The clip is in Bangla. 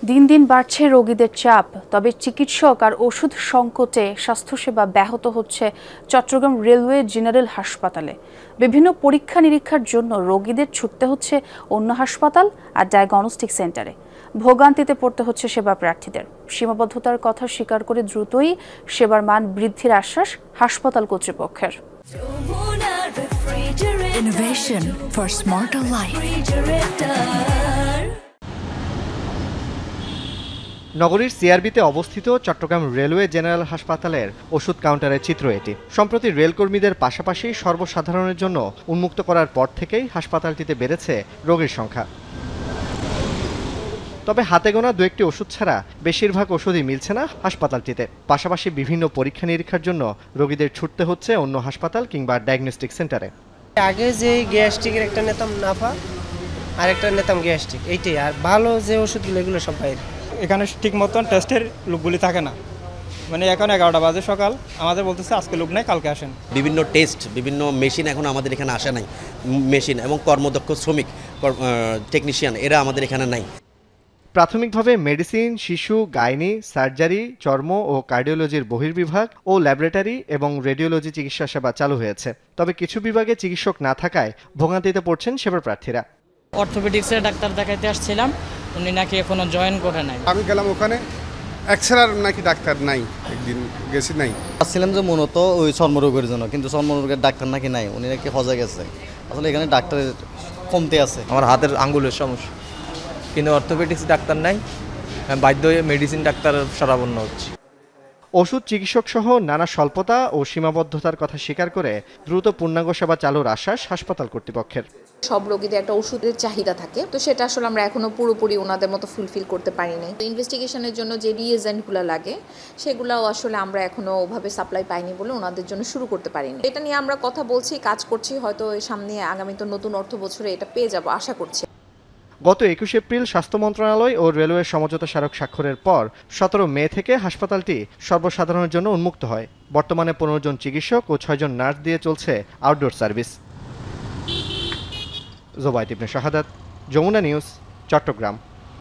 দিন দিন বাড়ছে রোগীদের চাপ, তবে চিকিৎসক আর ওষুধ সংকটে স্বাস্থ্যসেবা ব্যাহত হচ্ছে চট্টগ্রাম রেলওয়ে জেনারেল হাসপাতালে। বিভিন্ন পরীক্ষা নিরীক্ষার জন্য রোগীদের ছুটতে হচ্ছে অন্য হাসপাতাল আর ডায়াগনস্টিক সেন্টারে। ভোগান্তিতে পড়তে হচ্ছে সেবা প্রার্থীদের। সীমাবদ্ধতার কথা স্বীকার করে দ্রুতই সেবার মান বৃদ্ধির আশ্বাস হাসপাতাল কর্তৃপক্ষের। Innovation for smarter life. নগরীর সিআরবিতে অবস্থিত চট্টগ্রাম রেলওয়ে জেনারেল হাসপাতালের ওষুধ কাউন্টারের চিত্র এটি। সম্প্রতি রেলকর্মীদের পাশাপাশি সর্বসাধারণের জন্য উন্মুক্ত করার পর থেকেই হাসপাতালটিতে বেড়েছে রোগীর সংখ্যা। তবে হাতে গোনা দু একটি ওষুধ ছাড়া বেশিরভাগ ওষুধই মিলছে না হাসপাতালটিতে। পাশাপাশি বিভিন্ন পরীক্ষা নিরীক্ষার জন্য রোগীদের ছুটতে হচ্ছে অন্য হাসপাতাল কিংবা ডায়াগনস্টিক সেন্টারে। আগে যে গ্যাস্ট্রিকের একটা নিতাম নাফা আর একটা নিতাম গ্যাস্ট্রিক, এইটাই। আর ভালো যে ওষুধগুলো এগুলো সব বাইরে। এখানে ঠিক মতন টেস্টের লোকগুলি থাকে না, মানে এখন 11টা বাজে সকাল, আমাদের বলতেছে আজকে লোক নাই, কালকে আসেন। বিভিন্ন টেস্ট, বিভিন্ন মেশিন এখন আমাদের এখানে আসে নাই, মেশিন এবং কর্মদক্ষ শ্রমিক টেকনিশিয়ান এরা আমাদের এখানে নাই। প্রাথমিকভাবে মেডিসিন, শিশু, গাইনি, সার্জারি, চর্ম ও কার্ডিওলজির বহির্বিভাগ ও ল্যাবরেটরি এবং রেডিওলজি চিকিৎসা সেবা চালু হয়েছে। তবে কিছু বিভাগে চিকিৎসক না থাকায় ভোগান্তিতে পড়ছেন সেবা প্রার্থীরা। অর্থোপেডিক্সের ডাক্তার দেখাইতে আসছিলাম, উনি নাকি এখনো জয়েন করে নাই। আমি গেলাম ওখানে, এক্সরার নাকি ডাক্তার নাই, একদিন গেছি নাই। আসছিলাম যে মূলত ওই চর্মরোগের জন্য, কিন্তু চর্মরোগের ডাক্তার নাকি নাই, উনি নাকি হজে গেছে। আসলে এখানে ডাক্তারের কমতে আছে। আমার হাতের আঙ্গুলের সমস্যা, কিন্তু অর্থোপেডিক্স ডাক্তার নাই, বাধ্য হয়ে মেডিসিন ডাক্তার শরাবন্ন হচ্ছে। ওষুধ, চিকিৎসক সহ নানা স্বল্পতা ও সীমাবদ্ধতার কথা স্বীকার করে দ্রুত পূর্ণাঙ্গ সেবা চালুর আশ্বাস হাসপাতাল কর্তৃপক্ষের। সব রোগীদের একটা ওষুধের চাহিদা থাকে, তো সেটা আসলে আমরা এখনো পুরোপুরি ওনাদের মতো ফুলফিল করতে পারি নাই। ইনভেস্টিগেশনের জন্য যে রিএজেন্টগুলো লাগে সেগুলোও আসলে আমরা এখনো ওভাবে সাপ্লাই পাইনি বলে ওনাদের জন্য শুরু করতে পারিনি। এটা নিয়ে আমরা কথা বলছি, কাজ করছি, হয়তো সামনে আগামীতে নতুন অর্থ বছরে এটা পেয়ে যাব আশা করছি। গত 21 এপ্রিল স্বাস্থ্য মন্ত্রণালয় ও রেলওয়ের সমঝোতা স্মারক স্বাক্ষরের পর 17 মে থেকে হাসপাতালটি সর্বসাধারণের জন্য উন্মুক্ত হয়। বর্তমানে 15 জন চিকিৎসক ও 6 জন নার্স দিয়ে চলছে আউটডোর সার্ভিস। জোবায়েদ ইবনে শাহাদাত, যমুনা নিউজ, চট্টগ্রাম।